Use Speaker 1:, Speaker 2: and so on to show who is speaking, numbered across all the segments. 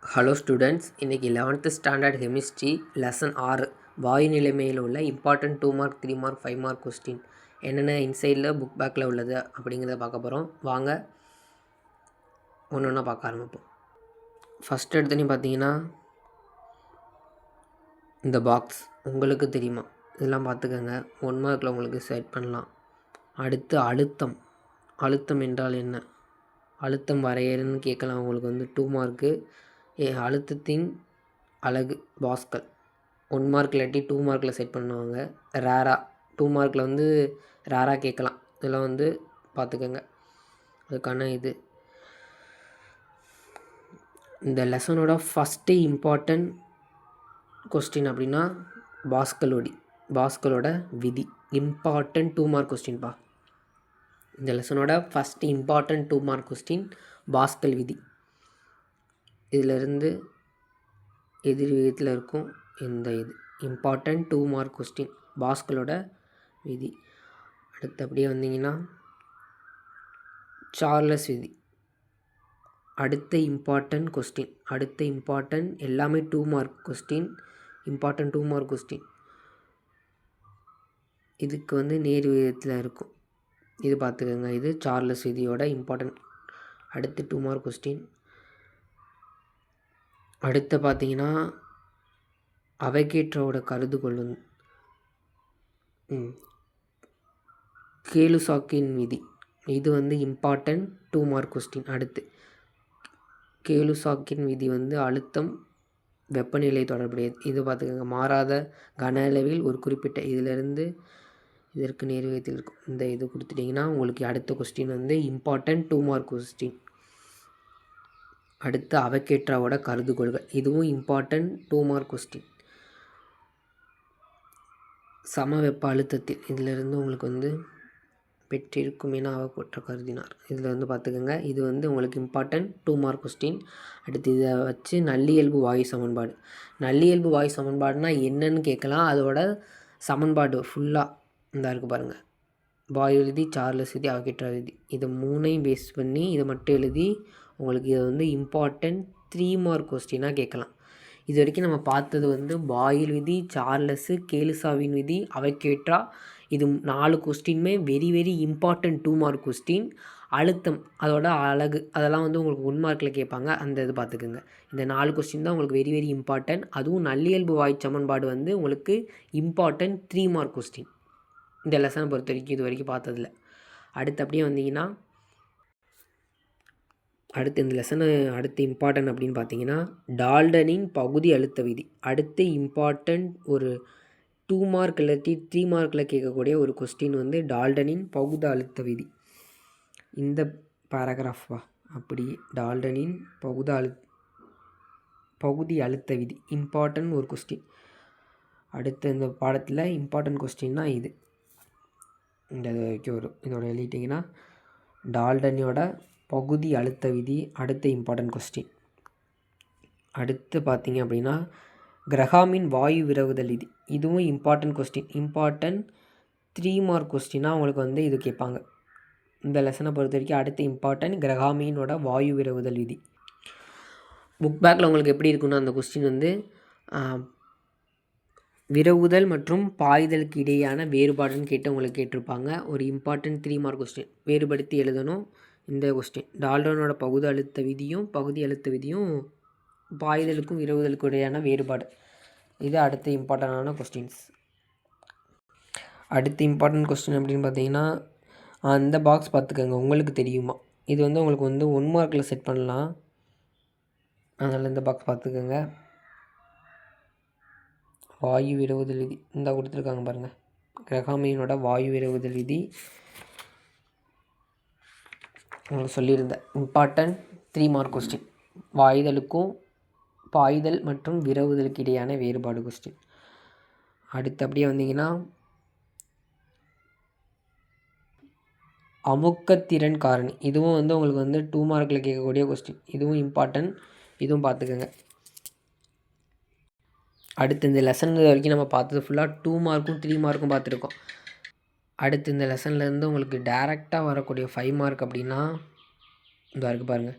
Speaker 1: Hello students, இன்றைக்கி 11th standard chemistry lesson 6 வாயு நிலைமையில் உள்ள important 2 mark 3 mark 5 mark question என்னென்ன இன்சைடில் புக் பேக்கில் உள்ளது அப்படிங்கிறத பார்க்க போகிறோம். வாங்க ஒன்று ஒன்றா பார்க்க ஆரம்பிப்போம். ஃபஸ்ட் எடுத்துன்னு பார்த்தீங்கன்னா இந்த பாக்ஸ் உங்களுக்கு தெரியுமா, இதெல்லாம் பார்த்துக்கோங்க. 1 மார்க்கில் உங்களுக்கு செட் பண்ணலாம். அடுத்து அழுத்தம் என்றால் என்ன, அழுத்தம் வரையறுன்னு கேட்கலாம். உங்களுக்கு 2 மார்க்கு. அழுத்தத்தின் அலகு பாஸ்கல். 1 மார்க் இல்லாட்டி 2 மார்க்கில் செட் பண்ணுவாங்க. ரேராக 2 மார்க்கில் ரேராக கேட்கலாம். இதெல்லாம் பார்த்துக்கோங்க. அதுக்கான இந்த லெசனோட ஃபஸ்ட்டு இம்பார்ட்டன்ட் கொஸ்டின் அப்படின்னா பாஸ்கலோட விதி. இம்பார்ட்டன்ட் 2 மார்க் கொஸ்டின்ப்பா. இந்த லெசனோட first important 2 mark question Pascal விதி. இதிலிருந்து எதிர் விகிதத்தில் இருக்கும் இந்த இம்பார்ட்டன்ட் 2 மார்க் கொஸ்டின் பாஸ்கலோட விதி. அடுத்து அப்படியே வந்தீங்கன்னா சார்லஸ் விதி. அடுத்த இம்பார்ட்டன்ட் எல்லாமே 2 mark question. Important 2 mark question இதுக்கு நேர் விகிதத்தில் இருக்கும். இது பார்த்துக்கோங்க. இது சார்லஸ் விதியோட இம்பார்ட்டன்ட். அடுத்து 2 மார்க் கொஸ்டின். அடுத்து பார்த்தீங்கன்னா அவைகேட்ரோவோட கருதுகோள் கேலுசாக்கின் விதி. இது இம்பார்ட்டன்ட் 2 மார்க் கொஸ்டின். அடுத்து கேலுசாக்கின் விதி அழுத்தம் வெப்பநிலை தொடர்புடையது. இது பார்த்துக்கோங்க. மாறாத கன அளவில் ஒரு குறிப்பிட்ட இதிலிருந்து இதற்கு நேர்விகிதத்தில் இருக்கும். இந்த இது கொடுத்துட்டிங்கன்னா உங்களுக்கு அடுத்த கொஸ்டின் இம்பார்ட்டன்ட் 2 மார்க் கொஸ்டின். அடுத்து அவைகேட்ரோவோட கருதுகோள்கள். இதுவும் இம்பார்ட்டன்ட் 2 மார்க் கொஸ்டின். சம வெப்ப அழுத்தத்தில் இதிலிருந்து உங்களுக்கு பெற்றிருக்கும் என அவைகேட்ரோ கருதினார். இதில் பார்த்துக்கோங்க. இது உங்களுக்கு இம்பார்ட்டன்ட் 2 மார்க் கொஸ்டின். அடுத்து இதை வச்சு நல்லியல்பு வாயு சமன்பாடு. நல்லியல்பு வாயு சமன்பாடுனா என்னன்னு கேட்கலாம். அதோட சமன்பாடு ஃபுல்லாக இருக்குது பாருங்கள். வாயு விதி, சார்லஸ் விதி, அவைகேட்ரோ விதி, இதை 3ஐயும் பேஸ் பண்ணி இதை மட்டும் எழுதி உங்களுக்கு இது இம்பார்ட்டன்ட் 3 மார்க் கொஸ்டினாக கேட்கலாம். இது வரைக்கும் நம்ம பார்த்தது பாயில் விதி, சார்லஸு, கேலுசாவின் விதி, அவைகேட்ரா. இது 4 கொஸ்டினுமே very very important 2 mark question. அழுத்தம் அதோட அலகு அதெல்லாம் உங்களுக்கு 1 மார்க்கில் கேட்பாங்க. அந்த இது பார்த்துக்குங்க. இந்த 4 கொஸ்டின் தான் உங்களுக்கு வெரி வெரி இம்பார்ட்டன்ட். அதுவும் நல்லியல்பு வாயு சமன்பாடு உங்களுக்கு இம்பார்ட்டன்ட் 3 மார்க் கொஸ்டின் இந்த லெசனை பொறுத்த வரைக்கும் இது வரைக்கும் பார்த்ததில்ல. அடுத்து அப்படியே வந்தீங்கன்னா அடுத்து இந்த லெசனை அடுத்து இம்பார்ட்டன்ட் அப்படின்னு பார்த்தீங்கன்னா டால்டனின் பகுதி அழுத்த விதி. அடுத்து இம்பார்ட்டன்ட் ஒரு 2 மார்க் இல்லாட்டி 3 மார்க்கில் கேட்கக்கூடிய ஒரு கொஸ்டின் டால்டனின் பகுதி அழுத்த விதி. இந்த பேராகிராஃபா அப்படி டால்டனின் பகுதி அழுத்த விதி இம்பார்ட்டன்ட் ஒரு கொஸ்டின். அடுத்து இந்த பாடத்தில் இம்பார்ட்டன்ட் கொஸ்டின்னா இது இந்த வரைக்கும் வரும். இதோட எழுதிட்டிங்கன்னா டால்டனோட பகுதி அழுத்த விதி அடுத்த இம்பார்ட்டன்ட் கொஸ்டின். அடுத்து பார்த்தீங்க அப்படின்னா கிரஹாமின் வாயு விரவுதல் விதி. இதுவும் இம்பார்ட்டன்ட் கொஸ்டின். இம்பார்ட்டன்ட் 3 மார்க் கொஸ்டினாக உங்களுக்கு இது கேட்பாங்க. இந்த லெசனை பொறுத்த வரைக்கும் அடுத்த இம்பார்ட்டன்ட் கிரஹாமினோட வாயு விரவுதல் விதி. புக் பேக்கில் உங்களுக்கு எப்படி இருக்குன்னா அந்த கொஸ்டின் விரவுதல் மற்றும் பாய்தலுக்கு இடையான வேறுபாடுன்னு கேட்டு உங்களுக்கு கேட்டிருப்பாங்க. ஒரு இம்பார்ட்டன்ட் 3 மார்க் கொஸ்டின் வேறுபடுத்தி எழுதணும். இந்த கொஸ்டின் டால்டனோட பகுதி அழுத்த விதியும் பாய்தலுக்கும் விரவுதலுக்கும் இடையான வேறுபாடு. இது அடுத்த இம்பார்ட்டண்டான கொஸ்டின்ஸ். அடுத்த இம்பார்ட்டன்ட் கொஸ்டின் அப்படின்னு பார்த்தீங்கன்னா அந்த பாக்ஸ் பார்த்துக்கோங்க. உங்களுக்கு தெரியுமா, இது உங்களுக்கு 1 மார்க்கில் செட் பண்ணலாம். அதனால் இந்த பாக்ஸ் பார்த்துக்கோங்க. வாயு விரவுதல் விதி இந்த கொடுத்துருக்காங்க பாருங்கள். கிரஹாமினோட வாயு விரவுதல் விதி உங்களுக்கு சொல்லியிருந்தேன். Important 3 mark question. பாய்தல் மற்றும் விரவுதலுக்கு இடையான வேறுபாடு கொஸ்டின். அடுத்து அப்படியே வந்தீங்கன்னா அமுக்கத்திறன் காரணி. இதுவும் உங்களுக்கு 2 மார்க்கில் கேட்கக்கூடிய கொஸ்டின். இதுவும் இம்பார்ட்டன்ட். இதுவும் பார்த்துக்கோங்க. அடுத்து இந்த லெசன் வரைக்கும் நம்ம பார்த்தது ஃபுல்லாக 2 மார்க்கும் 3 மார்க்கும் பார்த்துருக்கோம். அடுத்து இந்த லெசன்லேருந்து உங்களுக்கு டைரெக்டாக வரக்கூடிய 5 மார்க் அப்படின்னா இந்த இருக்குது பாருங்கள்.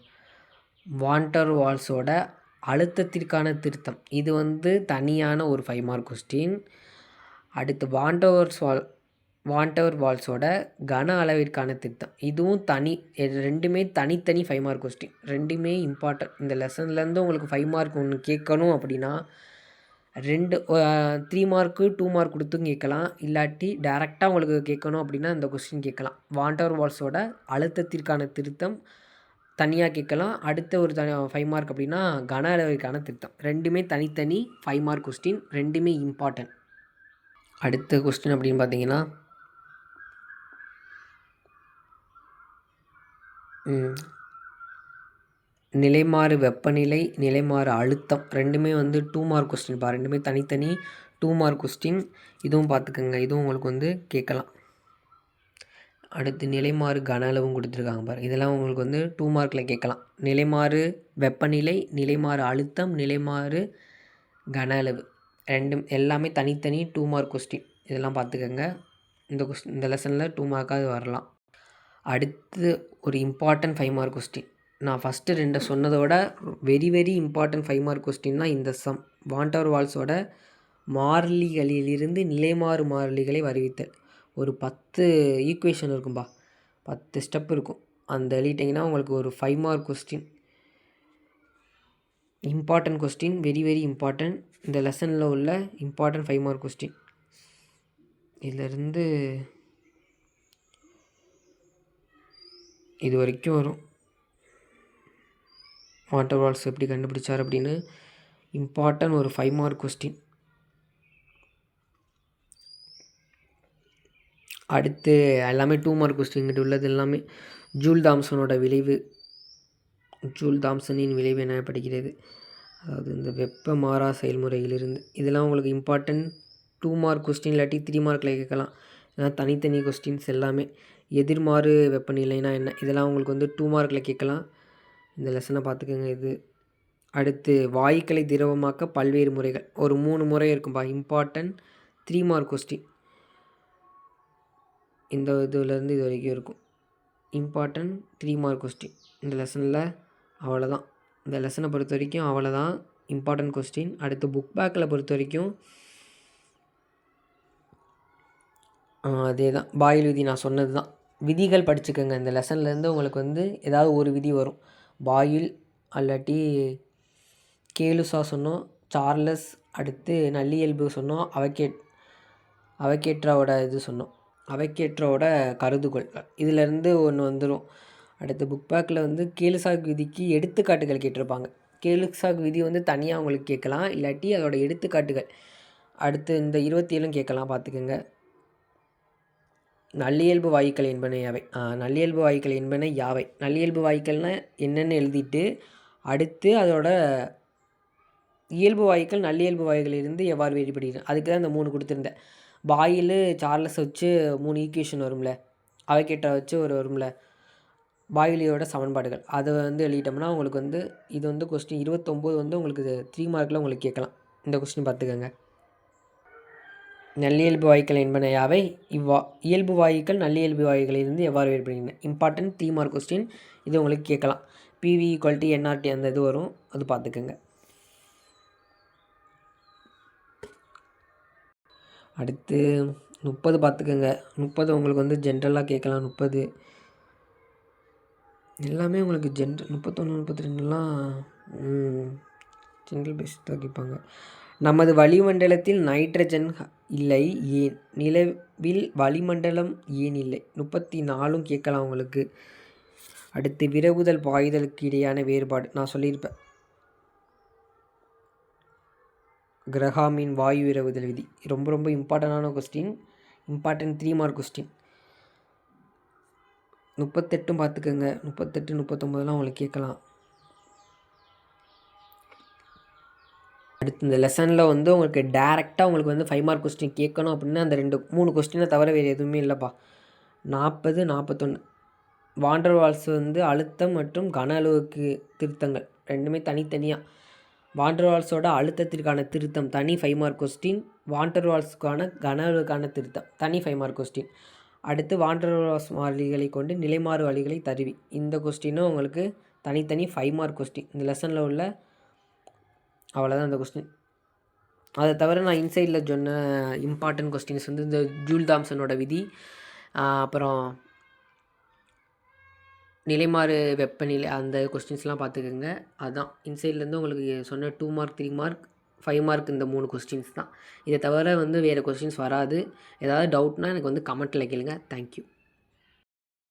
Speaker 1: வான்டர் வால்ஸோட அழுத்தத்திற்கான திருத்தம், இது வந்து தனியான ஒரு 5 மார்க் கொஸ்டின். அடுத்து வாண்டவர் வால்ஸோட கன அளவிற்கான திருத்தம், இதுவும் ரெண்டுமே தனித்தனி 5 மார்க் கொஸ்டின். ரெண்டுமே இம்பார்ட்டன்ட். இந்த லெசன்லேருந்து உங்களுக்கு 5 மார்க் ஒன்று கேட்கணும் அப்படின்னா 3 மார்க்கு 2 மார்க் கொடுத்தும் கேட்கலாம். இல்லாட்டி டேரெக்டாக உங்களுக்கு கேட்கணும் அப்படின்னா இந்த கொஸ்டின் கேட்கலாம். வாண்டவர் வால்ஸோட அழுத்தத்திற்கான திருத்தம் தனியாக கேட்கலாம். அடுத்த ஒரு 5 மார்க் அப்படின்னா கன அளவிற்கான திருத்தம். ரெண்டுமே தனித்தனி 5 மார்க் கொஸ்டின், ரெண்டுமே இம்பார்ட்டன்ட். அடுத்த கொஸ்டின் அப்படின்னு பார்த்தீங்கன்னா நிலைமாறு வெப்பநிலை, நிலைமாறு அழுத்தம், ரெண்டுமே வந்து 2 மார்க் கொஸ்டின். ரெண்டுமே தனித்தனி 2 மார்க் கொஸ்டின். இதுவும் பார்த்துக்கோங்க, இதுவும் உங்களுக்கு வந்து கேட்கலாம். அடுத்து நிலைமாறு கன அளவும் கொடுத்துருக்காங்க இதெல்லாம் உங்களுக்கு வந்து 2 மார்க்கில் கேட்கலாம். நிலைமாறு வெப்பநிலை, நிலைமாறு அழுத்தம், நிலைமாறு கன அளவு, ரெண்டும் எல்லாமே தனித்தனி 2 மார்க் கொஸ்டின். இதெல்லாம் பார்த்துக்கோங்க. இந்த லெசனில் 2 மார்க்காவது வரலாம். அடுத்து ஒரு இம்பார்ட்டன்ட் 5 மார்க் கொஸ்டின். நான் ஃபஸ்ட்டு 2 சொன்னதோட வெரி வெரி இம்பார்ட்டன்ட் 5 மார்க் கொஸ்டின்னா இந்த சம். வாண்டவர் வால்ஸோட மாறிலிகளிலிருந்து நிலைமாறு மாறிலிகளை வருவித்தல். ஒரு 10 ஈக்குவேஷன் இருக்கும்பா, 10 ஸ்டெப் இருக்கும். அந்த எழுதிட்டிங்கன்னா உங்களுக்கு ஒரு 5 mark question. Important question, very very important. இந்த லெசனில் உள்ள இம்பார்ட்டன்ட் 5 மார்க் கொஸ்டின். இதிலிருந்து இது வரைக்கும் வரும். வாண்டர் வால்ஸ் எப்படி கண்டுபிடிச்சார் அப்படின்னு இம்பார்ட்டன்ட் ஒரு 5 மார்க் கொஸ்டின். அடுத்து எல்லாமே 2 மார்க் கொஸ்டின். இங்கிட்ட உள்ளது எல்லாமே ஜூல் தாம்சனோட விளைவு. ஜூல் தாம்சனின் விளைவு என்ன படிக்கிறது, அதாவது இந்த வெப்ப மாறா செயல்முறையிலிருந்து. இதெல்லாம் உங்களுக்கு இம்பார்ட்டன்ட் 2 மார்க் கொஸ்டின், இல்லாட்டி 3 மார்க்கில் கேட்கலாம். ஏன்னா தனித்தனி கொஸ்டின்ஸ் எல்லாமே. எதிர்மாறு வெப்பநிலைனா என்ன, இதெல்லாம் உங்களுக்கு வந்து 2 மார்க்கில் கேட்கலாம். இந்த லெசனை பார்த்துக்கோங்க. இது அடுத்து வாயுக்களை திரவமாக்க பல்வேறு முறைகள், ஒரு 3 முறை இருக்கும்பா. Important 3 mark question. இந்த இதுலேருந்து இது வரைக்கும் இருக்கும். இம்பார்ட்டன்ட் 3 மார்க் கொஸ்டின் இந்த லெசனில். அவ்வளோதான். இந்த லெசனை பொறுத்த வரைக்கும் அவ்வளோதான் இம்பார்ட்டன்ட் கொஸ்டின். அடுத்து புக் பேக்கில் பொறுத்த வரைக்கும் அதே தான், பாயில் விதி நான் சொன்னது தான். விதிகள் படிச்சுக்கோங்க. இந்த லெசன்லேருந்து உங்களுக்கு வந்து ஏதாவது ஒரு விதி வரும். பாயில் அல்லாட்டி கேலுசா சொன்னோம், சார்லஸ், அடுத்து நல்லியல்பு சொன்னோம், அவகேட்ராவோட இது சொன்னோம், அவகேட்ராவோட கருதுகோள். இதிலேருந்து ஒன்று வந்துடும். அடுத்து புக் பேக்கில் வந்து கேலுசாக் விதிக்கு எடுத்துக்காட்டுகள் கேட்டிருப்பாங்க. கேலுசாக் விதி வந்து தனியாக உங்களுக்கு கேட்கலாம், இல்லாட்டி அதோட எடுத்துக்காட்டுகள். அடுத்து இந்த 27 கேட்கலாம், பார்த்துக்கோங்க. நல்லியல்பு வாயுக்கள் என்பன யாவை. நல்லியல்பு வாயுக்கள் என்பன யாவை, நல்லியல்பு வாயுக்கள்னால் என்னென்னு எழுதிட்டு அடுத்து அதோட இயல்பு வாயுக்கள் நல்லியல்பு வாயுகளிலிருந்து எவ்வாறு வேறுபடுகிறது, அதுக்கு தான் இந்த 3 கொடுத்துருந்தேன். பாயில் சார்லஸ் வச்சு 3 ஈக்குவேஷன் வரும்ல, அவகேட்ரா வச்சு ஒரு வரும்ல, பாயிலியோட சமன்பாடுகள், அதை வந்து எழுதிட்டோம்னா உங்களுக்கு வந்து இது வந்து கொஸ்டின் 29 வந்து உங்களுக்கு 3 மார்க்கில் உங்களுக்கு கேட்கலாம். இந்த கொஸ்டின் பார்த்துக்கோங்க. நல்லியல்பு வாயுக்கள் என்பன யாவை, இயல்பு வாயுக்கள் நல்லியல்பு வாயுகளிலிருந்து எவ்வாறு வேறுபடுகின்றன. Important 3 mark question. இது உங்களுக்கு கேட்கலாம். PV = NRT அந்த இது வரும், அது பார்த்துக்கோங்க. அடுத்து 30 பார்த்துக்கோங்க. 30 உங்களுக்கு வந்து ஜென்ரலாக கேட்கலாம். 30 எல்லாமே உங்களுக்கு 31 32லாம் ஜென்ரல் பேசிக் தான் கேட்பாங்க. நமது வளிமண்டலத்தில் நைட்ரஜன் இல்லை ஏன், நிலவில் வளிமண்டலம் ஏன் இல்லை. 34 கேட்கலாம் உங்களுக்கு. அடுத்து விரவுதல் பாய்தலுக்கு இடையான வேறுபாடு நான் சொல்லியிருப்பேன். கிரஹாமின் வாயு விரவுதல் விதி ரொம்ப ரொம்ப இம்பார்ட்டண்டான கொஸ்டின். Important 3 mark question. 38 பார்த்துக்கோங்க. 38 39லாம் உங்களுக்கு கேட்கலாம். அடுத்து இந்த லெசனில் வந்து உங்களுக்கு டேரெக்டாக உங்களுக்கு வந்து 5 மார்க் கொஸ்டின் கேட்கணும் அப்படின்னா அந்த 3 கொஸ்டினை தவிர வேறு எதுவுமே இல்லைப்பா. 40 41 வாண்டர் வால்ஸ் வந்து அழுத்தம் மற்றும் கன அளவுக்கு திருத்தங்கள் ரெண்டுமே தனித்தனியாக. வாண்டர் வால்ஸோட அழுத்தத்திற்கான திருத்தம் தனி 5 மார்க் கொஸ்டின், வாண்டர் வால்ஸுக்கான கன அளவுக்கான திருத்தம் தனி 5 மார்க் கொஸ்டின். அடுத்து வாண்டர் வால்ஸ் மாறிலிகளை கொண்டு நிலைமாறு வழிகளை தருவி, இந்த கொஸ்டினும் உங்களுக்கு தனித்தனி 5 மார்க் கொஸ்டின். இந்த லெசனில் உள்ள அவ்வளோதான் அந்த கொஸ்டின். அதை தவிர நான் இன்சைடில் சொன்ன இம்பார்ட்டன்ட் கொஸ்டின்ஸ் வந்து இந்த ஜூல் தாம்சனோட விதி, அப்புறம் நிலைமாறு வெப்பநிலை, அந்த கொஸ்டின்ஸ்லாம் பார்த்துக்கோங்க. அதுதான் இன்சைட்லேருந்து உங்களுக்கு சொன்ன 2 மார்க் 3 மார்க் 5 மார்க் இந்த 3 கொஸ்டின்ஸ் தான். இதை தவிர வந்து வேறு கொஸ்டின்ஸ் வராது. ஏதாவது டவுட்னால் எனக்கு வந்து கமெண்ட்டில் கேளுங்க. தேங்க்யூ.